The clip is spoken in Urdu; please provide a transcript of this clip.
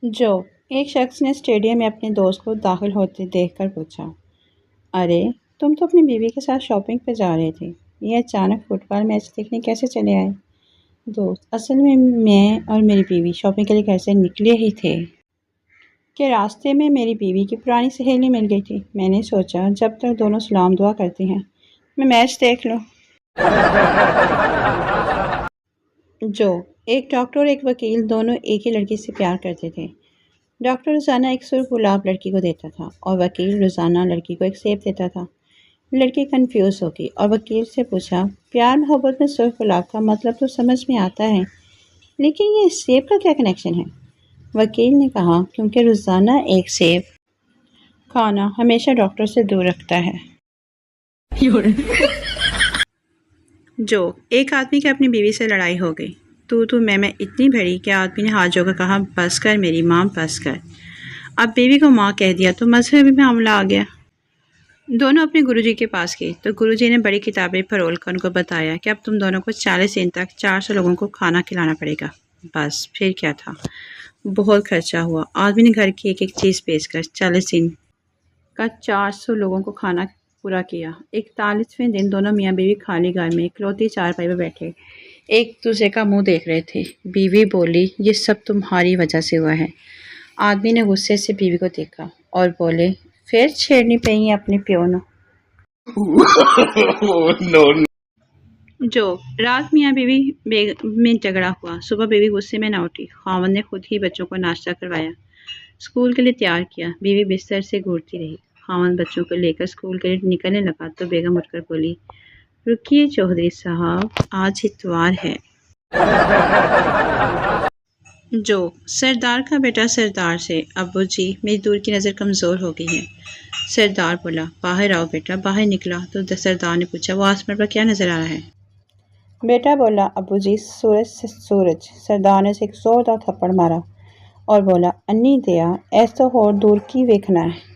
جو ایک شخص نے اسٹیڈیم میں اپنے دوست کو داخل ہوتے دیکھ کر پوچھا، ارے تم تو اپنی بیوی کے ساتھ شاپنگ پہ جا رہے تھے، یہ اچانک فٹ بال میچ دیکھنے کیسے چلے آئے؟ دوست: اصل میں اور میری بیوی شاپنگ کے لیے گھر سے نکلے ہی تھے کہ راستے میں میری بیوی کی پرانی سہیلی مل گئی تھی۔ میں نے سوچا جب تک دونوں سلام دعا کرتی ہیں میں میچ دیکھ لوں۔ جو ایک ڈاکٹر اور ایک وکیل دونوں ایک ہی لڑکی سے پیار کرتے تھے۔ ڈاکٹر روزانہ ایک سرخ گلاب لڑکی کو دیتا تھا اور وکیل روزانہ لڑکی کو ایک سیب دیتا تھا۔ لڑکی کنفیوز ہو گئی اور وکیل سے پوچھا، پیار محبت میں سرخ گلاب کا مطلب تو سمجھ میں آتا ہے، لیکن یہ سیب کا کیا کنیکشن ہے؟ وکیل نے کہا، کیونکہ روزانہ ایک سیب کھانا ہمیشہ ڈاکٹر سے دور رکھتا ہے۔ جو ایک آدمی کی اپنی بیوی سے لڑائی ہو گئی، تو میں اتنی بھری کہ آدمی نے ہاتھ جوڑ کر کہا، بس کر میری ماں، بس کر۔ اب بیوی کو ماں کہہ دیا تو مذہبی معاملہ آ گیا۔ دونوں اپنے گروجی کے پاس گئے تو گروجی نے بڑی کتابیں پرول کر ان کو بتایا کہ اب تم دونوں کو 40 دن تک 400 لوگوں کو کھانا کھلانا پڑے گا۔ بس پھر کیا تھا، بہت خرچہ ہوا۔ آدمی نے گھر کی ایک ایک چیز بیچ کر 40 دن کا 400 لوگوں کو کھانا پورا کیا۔ 41ویں دن دونوں میاں بیوی خالی گھر میں اکلوتی چارپائی پر بیٹھے ایک دوسرے کا منہ دیکھ رہے تھے۔ بیوی بولی، یہ سب تمہاری وجہ سے ہوا ہے۔ آدمی نے غصے سے بیوی کو دیکھا اور بولے، پھر چھیڑنی پڑی اپنے پیو نو۔ جو رات میاں بیوی میں جھگڑا ہوا، صبح بیوی غصے میں نہ اٹھی، خاوند نے خود ہی بچوں کو ناشتہ کروایا، اسکول کے لیے تیار کیا، بیوی بستر سے گھورتی رہی۔ خاوند بچوں کو لے کر اسکول کے لیے نکلنے لگا تو بیگم اٹھ کر بولی، رکیے چودھری صاحب، آج اتوار ہے۔ جو سردار کا بیٹا سردار سے، ابو جی میری دور کی نظر کمزور ہو گئی ہے۔ سردار بولا، باہر آؤ بیٹا۔ باہر نکلا تو سردار نے پوچھا، وہ آسمان پر کیا نظر آ رہا ہے؟ بیٹا بولا، ابو جی سورج سے سورج۔ سردار نے اسے ایک زوردار تھپڑ مارا اور بولا، انی دیا ایسا ہور دور کی ویکھنا ہے؟